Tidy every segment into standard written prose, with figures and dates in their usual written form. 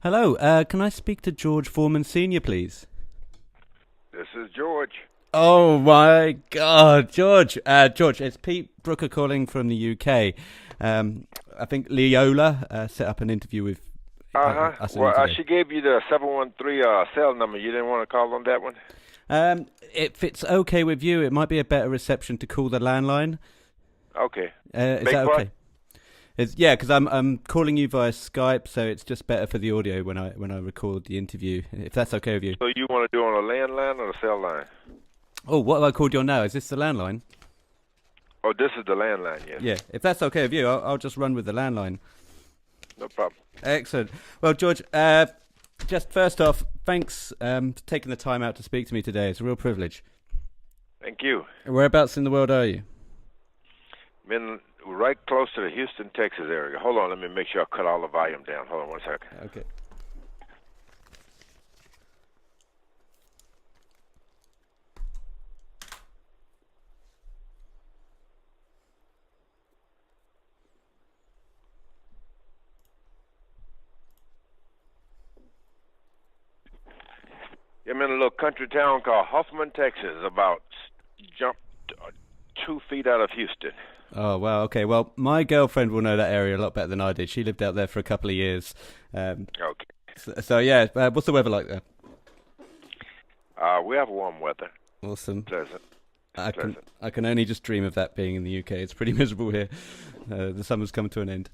Hello, can I speak to George Foreman Sr., please? This is George. Oh my God, George! George, it's Pete Brooker calling from the UK. I think Leola set up an interview with us and you Well, today. she gave you the 713 cell number. You didn't want to call on that one? If it's okay with you, it might be a better reception to call the landline. Okay. Is Big that what? okay? Yeah, because I'm calling you via Skype, so it's just better for the audio when I record the interview. If that's okay with you. So you want to do it on a landline or a cell line? Oh, what have I called you on now? Is this the landline? Oh, this is the landline, yes. Yeah, if that's okay with you, I'll just run with the landline. No problem. Excellent. Well, George, just first off, thanks for taking the time out to speak to me today. It's a real privilege. Thank you. Whereabouts in the world are you? Been right close to the Houston, Texas area. Hold on, let me make sure I cut all the volume down. Hold on one second. Okay. I'm in a little country town called Hoffman, Texas, about jumped 2 feet out of Houston. Oh, wow. Okay. Well, my girlfriend will know that area a lot better than I did. She lived out there for a couple of years. Okay. So yeah, what's the weather like there? We have warm weather. Awesome. Pleasant. I can only just dream of that being in the UK. It's pretty miserable here. The summer's come to an end.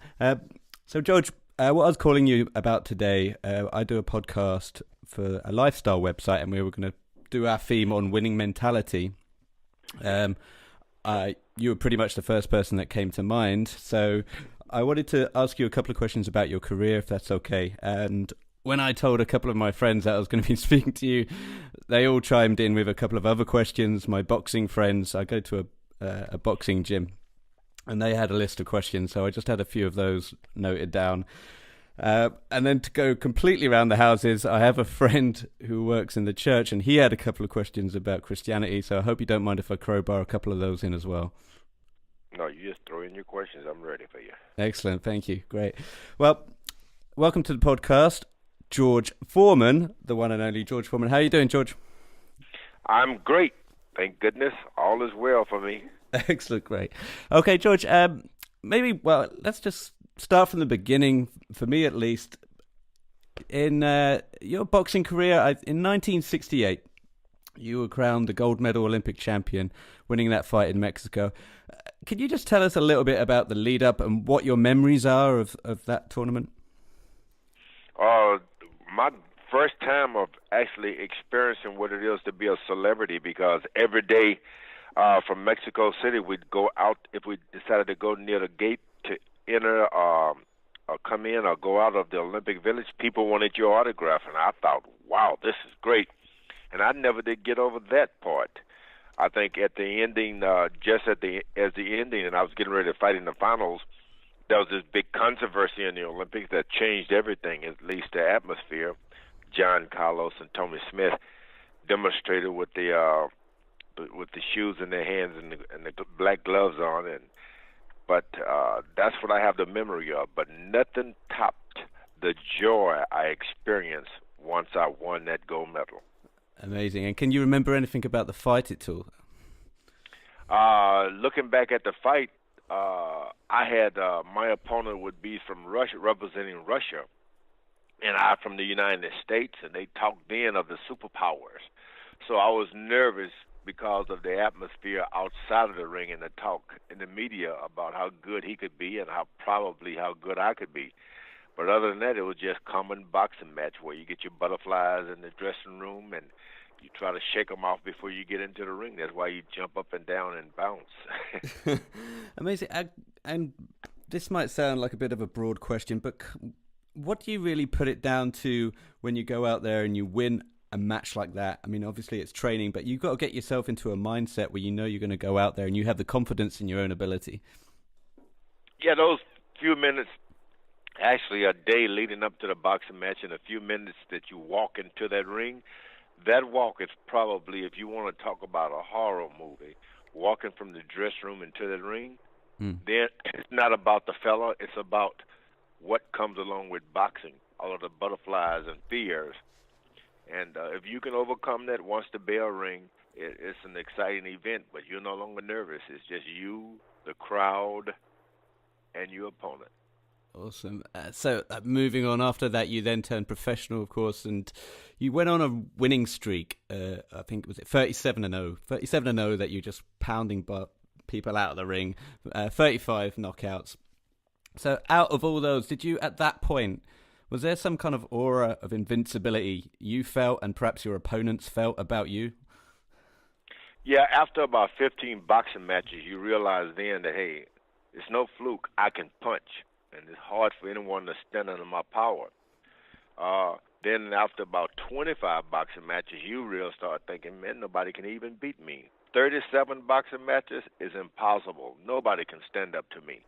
So, George, what I was calling you about today, I do a podcast for a lifestyle website, and we were going to do our theme on winning mentality. You were pretty much the first person that came to mind. So I wanted to ask you a couple of questions about your career, if that's okay. And when I told a couple of my friends that I was going to be speaking to you, they all chimed in with a couple of other questions. My boxing friends, I go to a boxing gym, and they had a list of questions, so I just had a few of those noted down. And then to go completely around the houses, I have a friend who works in the church, and he had a couple of questions about Christianity, so I hope you don't mind if I crowbar a couple of those in as well. No, you just throw in your questions. I'm ready for you. Excellent, thank you. Great. Well, welcome to the podcast, George Foreman, the one and only George Foreman. How are you doing, George? I'm great. Thank goodness. All is well for me. Excellent, great. Okay, George, let's just start from the beginning, for me at least. In your boxing career, in 1968, you were crowned the gold medal Olympic champion, winning that fight in Mexico. Can you just tell us a little bit about the lead up and what your memories are of that tournament? My first time of actually experiencing what it is to be a celebrity, because every day from Mexico City we'd go out, if we decided to go near the gate to enter or come in or go out of the Olympic Village, people wanted your autograph, and I thought, wow, this is great. And I never did get over that part. I think at the ending, as the ending, and I was getting ready to fight in the finals, there was this big controversy in the Olympics that changed everything, at least the atmosphere. John Carlos and Tommy Smith demonstrated with the shoes in their hands and the black gloves on, but that's what I have the memory of. But nothing topped the joy I experienced once I won that gold medal. Amazing. And can you remember anything about the fight at all? Looking back at the fight, I had my opponent would be from Russia, representing Russia, and I from the United States, and they talked then of the superpowers. So I was nervous because of the atmosphere outside of the ring and the talk in the media about how good he could be and how good I could be. But other than that, it was just common boxing match where you get your butterflies in the dressing room and you try to shake them off before you get into the ring. That's why you jump up and down and bounce. Amazing. And this might sound like a bit of a broad question, but what do you really put it down to when you go out there and you win a match like that? I mean, obviously it's training, but you've got to get yourself into a mindset where you know you're going to go out there and you have the confidence in your own ability. Yeah, those few minutes, actually a day leading up to the boxing match, and a few minutes that you walk into that ring, that walk is probably, if you want to talk about a horror movie, walking from the dress room into the ring, then it's not about the fella, it's about what comes along with boxing. all of the butterflies and fears. And if you can overcome that once the bell rings, it's an exciting event, but you're no longer nervous. It's just you, the crowd, and your opponent. Awesome. So moving on, after that, you then turned professional, of course, and you went on a winning streak. I think, was it 37-0? 37-0 that you're just pounding people out of the ring, 35 knockouts. So out of all those, did you, at that point, was there some kind of aura of invincibility you felt and perhaps your opponents felt about you? Yeah, after about 15 boxing matches, you realize then that, hey, it's no fluke. I can punch, and it's hard for anyone to stand under my power. Then after about 25 boxing matches, you really start thinking, man, nobody can even beat me. 37 boxing matches is impossible. Nobody can stand up to me.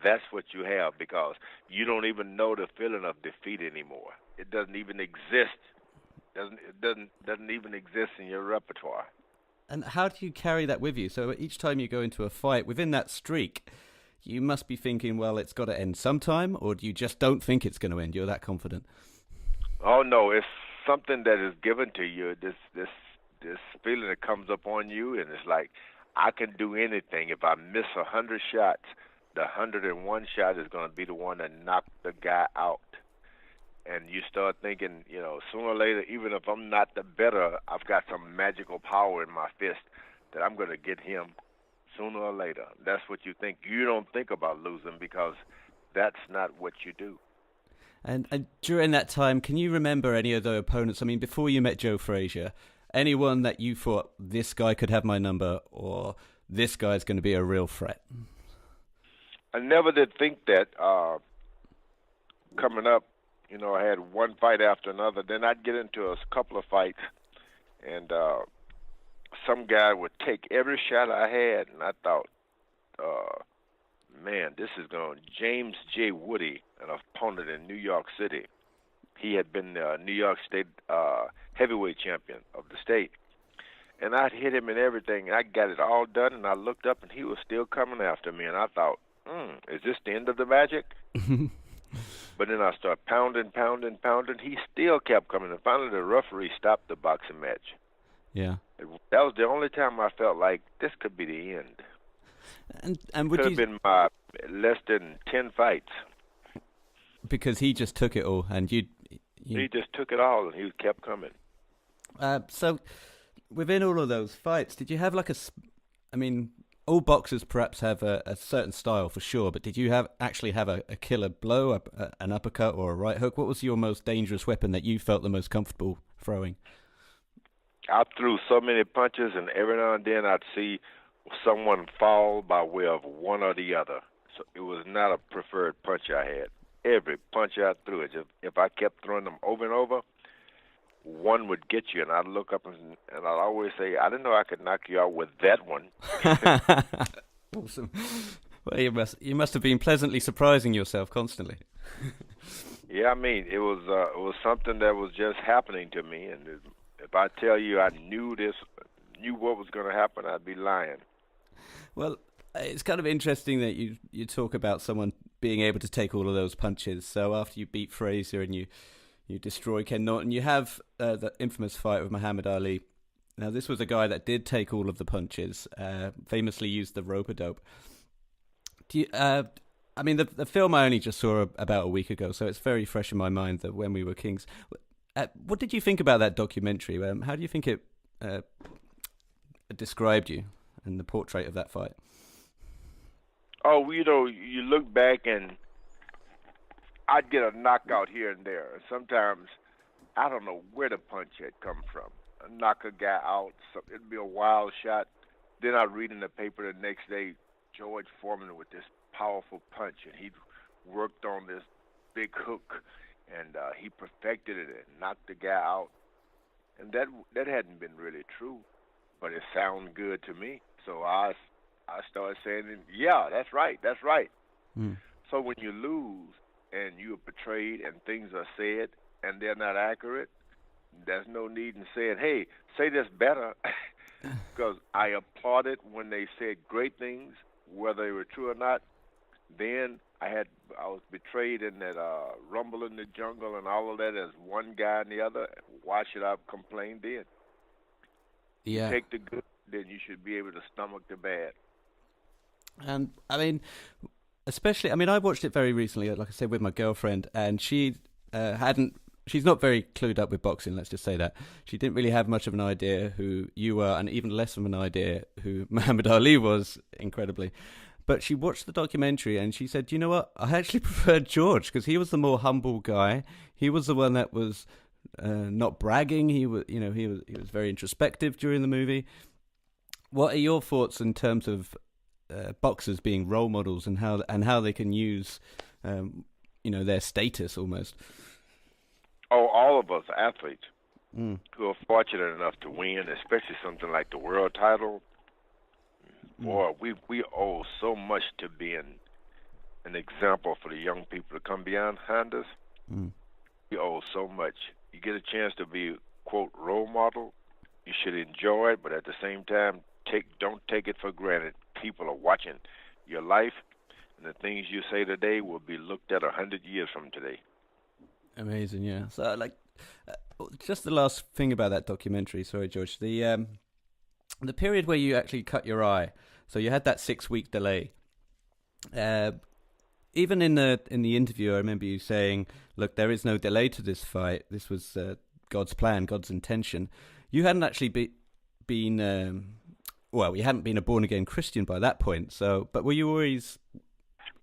That's what you have, because you don't even know the feeling of defeat anymore. It doesn't even exist. It doesn't even exist in your repertoire. And how do you carry that with you? So each time you go into a fight, within that streak, you must be thinking, well, it's got to end sometime, or do you just don't think it's going to end? You're that confident? Oh no, it's something that is given to you. This feeling that comes up on you, and it's like, I can do anything. If I miss 100 shots, the 101 shot is going to be the one that knocked the guy out. And you start thinking, sooner or later, even if I'm not the better, I've got some magical power in my fist that I'm going to get him sooner or later. That's what you think. You don't think about losing, because that's not what you do. And during that time, can you remember any of the opponents? I mean, before you met Joe Frazier, anyone that you thought, this guy could have my number, or this guy's going to be a real threat? I never did think that. Coming up, I had one fight after another. Then I'd get into a couple of fights, and some guy would take every shot I had, and I thought, man, this is going. James J. Woody, an opponent in New York City. He had been New York State heavyweight champion of the state. And I'd hit him and everything, and I got it all done, and I looked up, and he was still coming after me, and I thought, is this the end of the magic? But then I started pounding. He still kept coming, and finally the referee stopped the boxing match. Yeah. That was the only time I felt like this could be the end. And would could have been my less than 10 fights. Because he just took it all, and you... He just took it all, and he kept coming. So, within all of those fights, did you have I mean, all boxers perhaps have a certain style for sure, but did you actually have a killer blow, an uppercut or a right hook? What was your most dangerous weapon that you felt the most comfortable throwing? I threw so many punches, and every now and then I'd see someone fall by way of one or the other. So it was not a preferred punch I had. Every punch I threw, if I kept throwing them over and over, one would get you, and I'd look up and I'd always say, I didn't know I could knock you out with that one. Awesome. Well, you must have been pleasantly surprising yourself constantly. Yeah, I mean, it was something that was just happening to me, and if I tell you I knew what was going to happen, I'd be lying. Well, it's kind of interesting that you talk about someone being able to take all of those punches. So after you beat Frazier and you destroy Ken Norton, you have the infamous fight with Muhammad Ali. Now, this was a guy that did take all of the punches, famously used the rope-a-dope. I mean, the film I only just saw about a week ago, so it's very fresh in my mind that When We Were Kings. What did you think about that documentary? How do you think it described you and the portrait of that fight? Oh, you look back and I'd get a knockout here and there. Sometimes I don't know where the punch had come from. I'd knock a guy out. So it'd be a wild shot. Then I'd read in the paper the next day, George Foreman with this powerful punch, and he worked on this big hook, and he perfected it and knocked the guy out. And that hadn't been really true, but it sounded good to me. So I started saying, yeah, that's right. Mm. So when you lose and you're betrayed and things are said and they're not accurate, there's no need in saying, hey, say this better, because I applauded when they said great things, whether they were true or not. Then I was betrayed in that Rumble in the Jungle and all of that as one guy and the other. Why should I complain then? You Yeah. take the good, then you should be able to stomach the bad. And I mean, especially, I mean, I watched it very recently, like I said, with my girlfriend, and she hadn't. She's not very clued up with boxing. Let's just say that she didn't really have much of an idea who you were, and even less of an idea who Muhammad Ali was. Incredibly, but she watched the documentary and she said, "You know what? I actually preferred George because he was the more humble guy. He was the one that was not bragging. He was, he was very introspective during the movie." What are your thoughts in terms of boxers being role models and how they can use their status almost? Oh, all of us athletes Mm. who are fortunate enough to win, especially something like the world title, boy, we owe so much to being an example for the young people to come behind us. Mm. We owe so much. You get a chance to be, quote, role model, you should enjoy it, but at the same time, don't take it for granted. People are watching your life, and the things you say today will be looked at 100 years from today. Amazing, yeah. So, just the last thing about that documentary. Sorry, George. The period where you actually cut your eye. So you had that 6-week delay. Even in the interview, I remember you saying, "Look, there is no delay to this fight. This was God's plan, God's intention." You hadn't actually been you hadn't been a born again Christian by that point. So, but were you always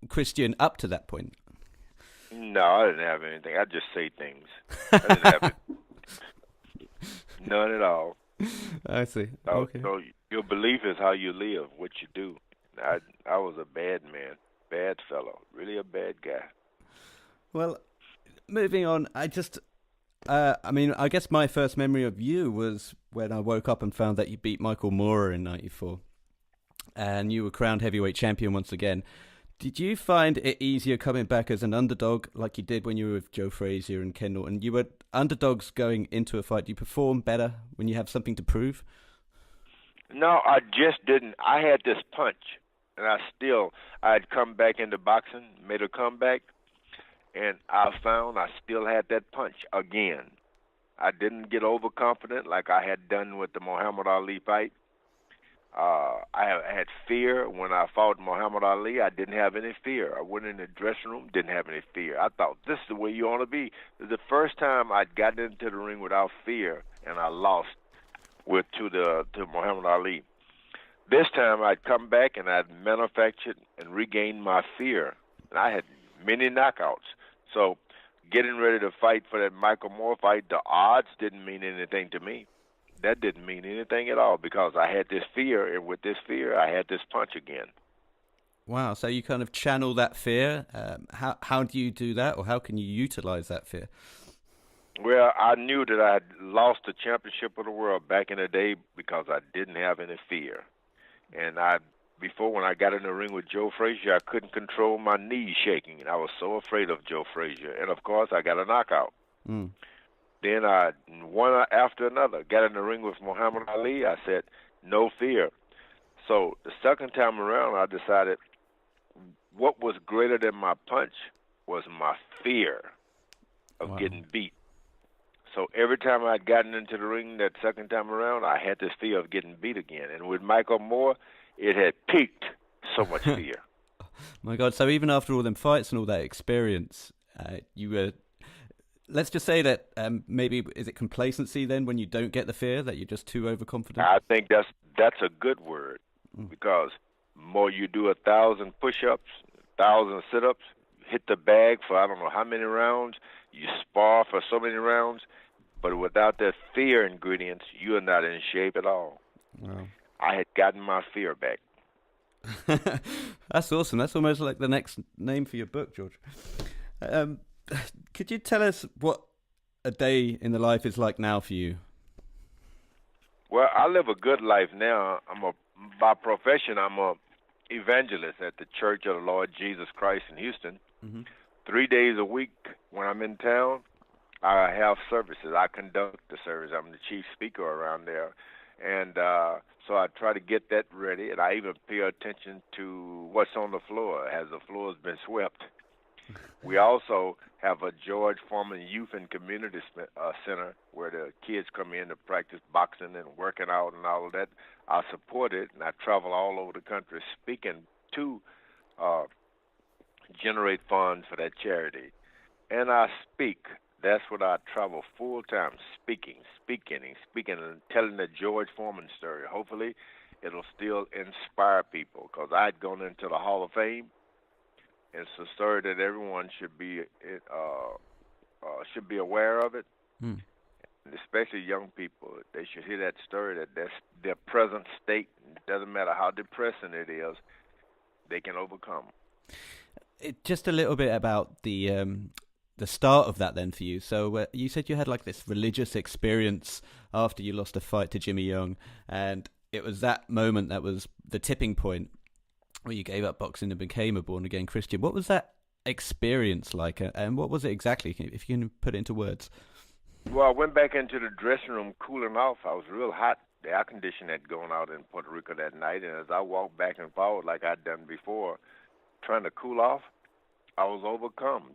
Christian up to that point? No, I didn't have anything. I just say things. I didn't have it. None at all. I see. So, Okay. so your belief is how you live, what you do. I was a bad man, bad fellow, really a bad guy. Well, moving on, I guess my first memory of you was when I woke up and found that you beat Michael Moorer in '94, and you were crowned heavyweight champion once again. Did you find it easier coming back as an underdog like you did when you were with Joe Frazier and Ken Norton? You were underdogs going into a fight. Do you perform better when you have something to prove? No, I just didn't. I had this punch, and I'd come back into boxing, made a comeback, and I found I still had that punch again. I didn't get overconfident like I had done with the Muhammad Ali fight. I had fear when I fought Muhammad Ali. I didn't have any fear. I went in the dressing room, didn't have any fear. I thought, this is the way you want to be. It was the first time I'd gotten into the ring without fear, and I lost to Muhammad Ali. This time I'd come back and I'd manufactured and regained my fear. And I had many knockouts. So getting ready to fight for that Michael Moore fight, the odds didn't mean anything to me. That didn't mean anything at all because I had this fear, and with this fear, I had this punch again. Wow, so you kind of channel that fear. How do you do that, or how can you utilize that fear? Well, I knew that I had lost the championship of the world back in the day because I didn't have any fear. And before when I got in the ring with Joe Frazier, I couldn't control my knees shaking, and I was so afraid of Joe Frazier. And, of course, I got a knockout. Mm. Then I, one after another, got in the ring with Muhammad Ali. I said, no fear. So the second time around, I decided what was greater than my punch was my fear of getting beat. So every time I'd gotten into the ring that second time around, I had this fear of getting beat again. And with Michael Moore, it had peaked so much fear. My God, so even after all them fights and all that experience, you were... Let's just say that maybe, is it complacency then when you don't get the fear, that you're just too overconfident? I think that's a good word because more you do 1,000 push-ups, 1,000 sit-ups, hit the bag for I don't know how many rounds, you spar for so many rounds, but without that fear ingredients, you are not in shape at all. Wow. I had gotten my fear back. That's awesome. That's almost like the next name for your book, George. Could you tell us what a day in the life is like now for you? Well, I live a good life now. By profession, I'm a evangelist at the Church of the Lord Jesus Christ in Houston. Mm-hmm. 3 days a week when I'm in town, I have services. I conduct the service. I'm the chief speaker around there. And so I try to get that ready, and I even pay attention to what's on the floor. Has the floors been swept? We also have a George Foreman Youth and Community Center where the kids come in to practice boxing and working out and all of that. I support it, and I travel all over the country speaking to uh, generate funds for that charity. And I speak. That's what I travel full time, speaking, and telling the George Foreman story. Hopefully, it'll still inspire people because I'd gone into the Hall of Fame. It's a story that everyone should be aware of it, Hmm. and especially young people. They should hear that story that that's their present state. It doesn't matter how depressing it is, they can overcome. Just a little bit about the start of that then for you. So you said you had like this religious experience after you lost a fight to Jimmy Young, and it was that moment that was the tipping point where you gave up boxing and became a born again Christian. What was that experience like, and what was it exactly? If you can put it into words. Well, I went back into the dressing room cooling off. I was real hot. The air conditioning had gone out in Puerto Rico that night, and as I walked back and forward like I'd done before, trying to cool off, I was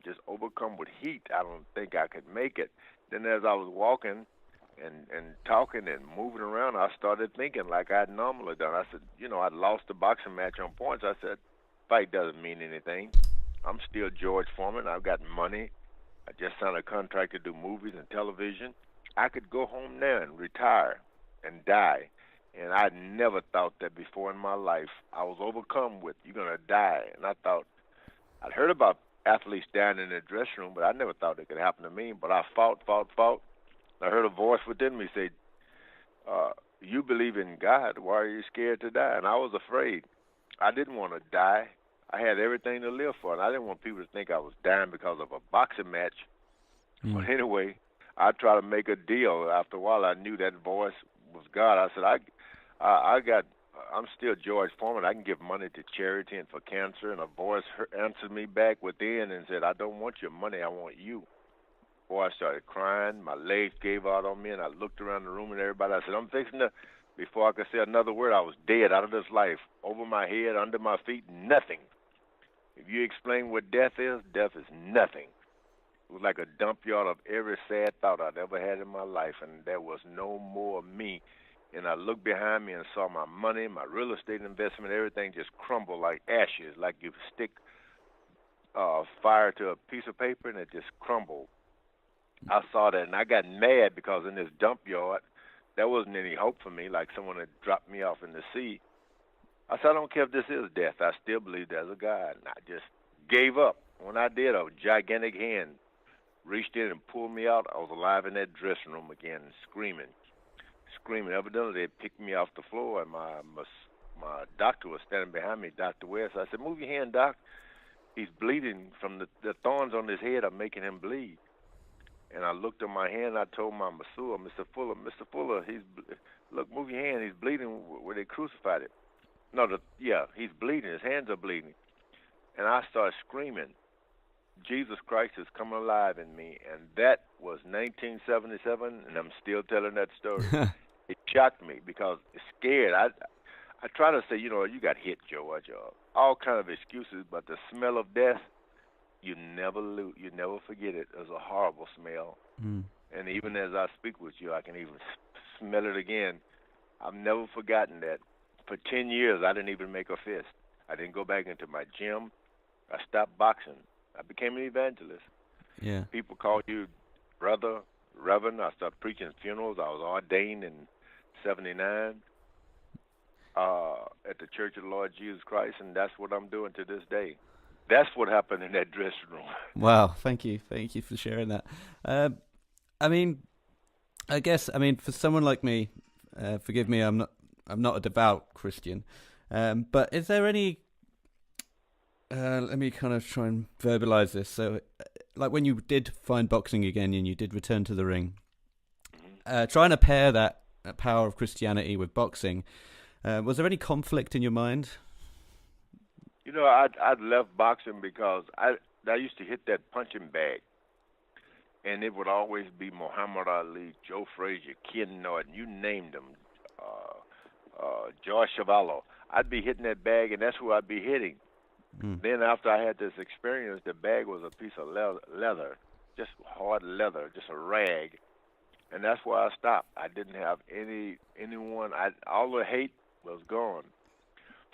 just overcome with heat. I don't think I could make it. Then as I was walking and talking and moving around, I started thinking like I'd normally done. I said, I'd lost the boxing match on points. I said, fight doesn't mean anything. I'm still George Foreman. I've got money. I just signed a contract to do movies and television. I could go home now and retire and die. And I never thought that before in my life. I was overcome with, you're going to die. And I thought, I'd heard about athletes dying in the dressing room, but I never thought it could happen to me. But I fought. I heard a voice within me say, you believe in God. Why are you scared to die? And I was afraid. I didn't want to die. I had everything to live for, and I didn't want people to think I was dying because of a boxing match. Mm. But anyway, I tried to make a deal. After a while, I knew that voice was God. I said, I'm still George Foreman. I can give money to charity and for cancer. And a voice answered me back within and said, I don't want your money. I want you. Boy, I started crying. My legs gave out on me, and I looked around the room at everybody. I said, I'm fixing to, before I could say another word, I was dead out of this life. Over my head, under my feet, nothing. If you explain what death is nothing. It was like a dump yard of every sad thought I'd ever had in my life, and there was no more me. And I looked behind me and saw my money, my real estate investment, everything just crumble like ashes, like you stick fire to a piece of paper and it just crumbled. I saw that, and I got mad because in this dump yard, there wasn't any hope for me, like someone had dropped me off in the sea. I said, I don't care if this is death. I still believe there's a God. And I just gave up. When I did, a gigantic hand reached in and pulled me out. I was alive in that dressing room again, screaming. Evidently, they picked me off the floor, and my doctor was standing behind me, Dr. West. I said, move your hand, Doc. He's bleeding from the thorns on his head are making him bleed. And I looked at my hand. I told my masseur, Mr. Fuller, look, move your hand. He's bleeding where they crucified him. No, he's bleeding. His hands are bleeding. And I started screaming, Jesus Christ is coming alive in me. And that was 1977, and I'm still telling that story. It shocked me because it's scared. I try to say, you got hit, George, all kind of excuses, but the smell of death, you never forget it. It was a horrible smell. Mm. And even as I speak with you, I can even smell it again. I've never forgotten that. For 10 years, I didn't even make a fist. I didn't go back into my gym. I stopped boxing. I became an evangelist. Yeah. People called you brother, reverend. I started preaching funerals. I was ordained in 79 at the Church of the Lord Jesus Christ, and that's what I'm doing to this day. That's what happened in that dressing room. Wow, thank you for sharing that. I guess for someone like me, forgive me, I'm not a devout Christian, but is there any? Let me kind of try and verbalize this. So, like when you did find boxing again and you did return to the ring, trying to pair that power of Christianity with boxing, was there any conflict in your mind? I'd left boxing because I used to hit that punching bag, and it would always be Muhammad Ali, Joe Frazier, Ken Norton, you named them, George Foreman. I'd be hitting that bag, and that's who I'd be hitting. Mm. Then after I had this experience, the bag was a piece of leather, just hard leather, just a rag, and that's why I stopped. I didn't have anyone. All the hate was gone.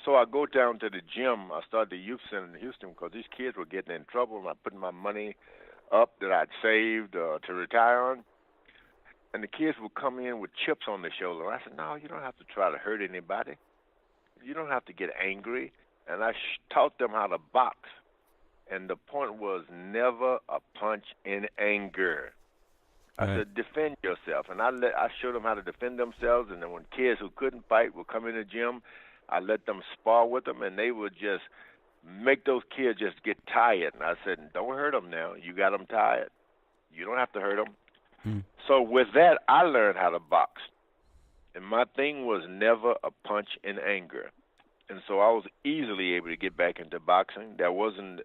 So I go down to the gym. I started the youth center in Houston because these kids were getting in trouble. And I put my money up that I'd saved to retire on, and the kids would come in with chips on their shoulder. I said, "No, you don't have to try to hurt anybody. You don't have to get angry." And I taught them how to box. And the point was never a punch in anger. I said, defend yourself. And I showed them how to defend themselves. And then when kids who couldn't fight would come in the gym, I let them spar with them, and they would just make those kids just get tired. And I said, don't hurt them now. You got them tired. You don't have to hurt them. Mm. So with that, I learned how to box. And my thing was never a punch in anger. And so I was easily able to get back into boxing. That wasn't,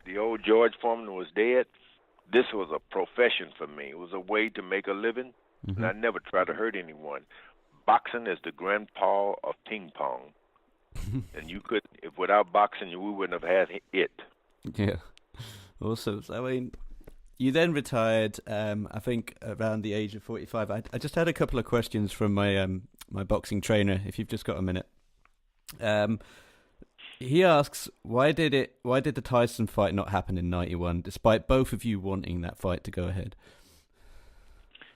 the old George Foreman was dead. This was a profession for me. It was a way to make a living, and I never tried to hurt anyone. Boxing is the grandpa of ping pong. And you could, if without boxing, we wouldn't have had it. Yeah. Awesome. So, I mean, you then retired, I think, around the age of 45. I just had a couple of questions from my my boxing trainer, if you've just got a minute. He asks, why did the Tyson fight not happen in 91, despite both of you wanting that fight to go ahead?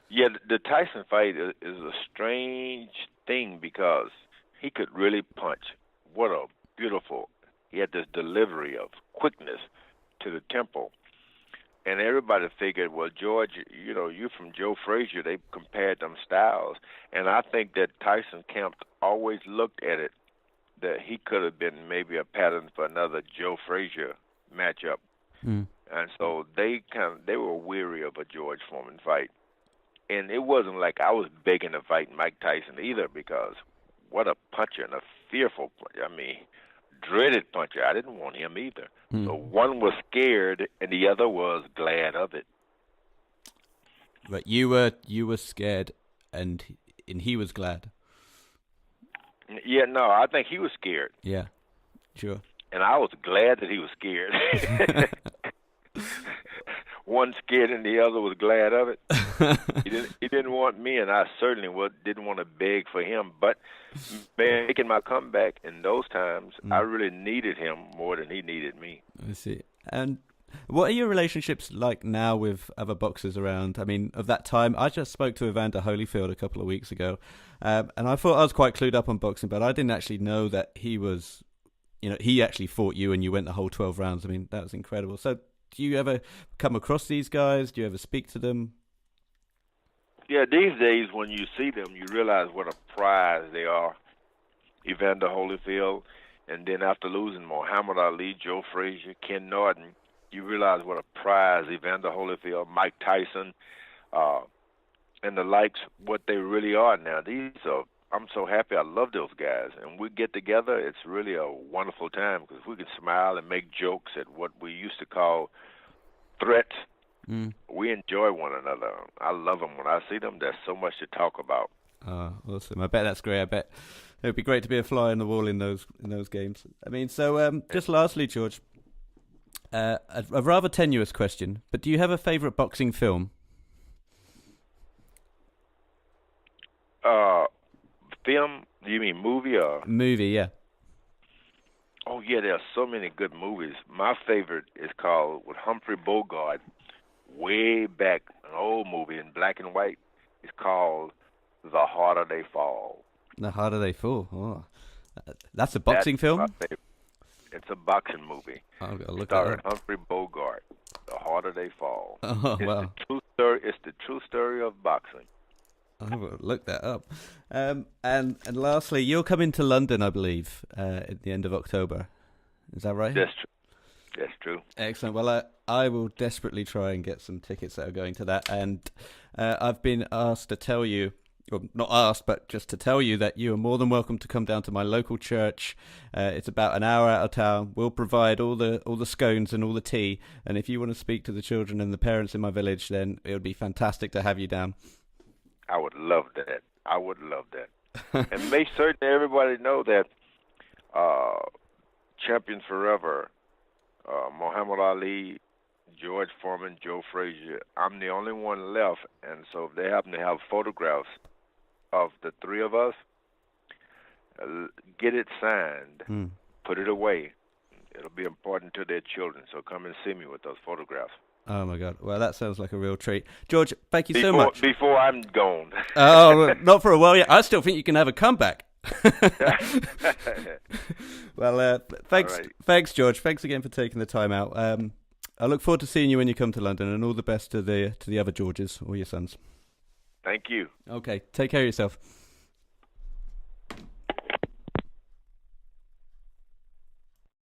Yeah, the Tyson fight is a strange thing because he could really punch. What a beautiful, he had this delivery of quickness to the temple. And everybody figured, well, George, you know, you from Joe Frazier, they compared them styles. And I think that Tyson camp always looked at it that he could have been maybe a pattern for another Joe Frazier matchup. And so they were weary of a George Foreman fight. And it wasn't like I was begging to fight Mike Tyson either, because what a puncher and a fearful puncher. I mean, dreaded puncher. I didn't want him either. So one was scared and the other was glad of it. But you were scared and he was glad. Yeah, no, I think he was scared. Yeah, sure. And I was glad that he was scared. One scared and the other was glad of it. He didn't want me, and I certainly didn't want to beg for him. But making my comeback in those times, I really needed him more than he needed me. I see. And what are your relationships like now with other boxers around? I mean, of that time, I just spoke to Evander Holyfield a couple of weeks ago, and I thought I was quite clued up on boxing, but I didn't actually know that he was, he actually fought you and you went the whole 12 rounds. I mean, that was incredible. So do you ever come across these guys? Do you ever speak to them? Yeah, these days when you see them, you realize what a prize they are. Evander Holyfield, and then after losing Muhammad Ali, Joe Frazier, Ken Norton, you realize what a prize Evander Holyfield, Mike Tyson, and the likes, what they really are now. I'm so happy. I love those guys. And we get together, it's really a wonderful time because we can smile and make jokes at what we used to call threats. We enjoy one another. I love them. When I see them, there's so much to talk about. Awesome. I bet that's great. I bet it would be great to be a fly on the wall in those games. I mean, so just lastly, George, a rather tenuous question, but do you have a favourite boxing film? Film? Do you mean movie or? Movie, yeah. Oh, yeah, there are so many good movies. My favorite is called, with Humphrey Bogart, way back, an old movie in black and white. It's called The Harder They Fall. The Harder They Fall. Oh, that's a boxing film? It's a boxing movie. I've got to look starring at that. Humphrey Bogart. The Harder They Fall. Oh, wow. It's the true story of boxing. I will look that up. And lastly, you're coming to London, I believe, at the end of October. Is that right? That's true. That's true. Excellent. Well, I will desperately try and get some tickets that are going to that. And I've been asked to tell you, well, not asked, but just to tell you that you are more than welcome to come down to my local church. It's about an hour out of town. We'll provide all the scones and all the tea. And if you want to speak to the children and the parents in my village, then it would be fantastic to have you down. I would love that. I would love that. And make certain everybody know that champions forever, Muhammad Ali, George Foreman, Joe Frazier. I'm the only one left, and so if they happen to have photographs of the three of us, get it signed, Hmm. put it away. It'll be important to their children. So come and see me with those photographs. Oh my God! Well, that sounds like a real treat, George. Thank you so Before much. before I'm gone. Oh, not for a while yet. I still think you can have a comeback. Well, thanks, All right. thanks, George. Thanks again for taking the time out. I look forward to seeing you when you come to London, and all the best to the other Georges, all your sons. Thank you. Okay, take care of yourself.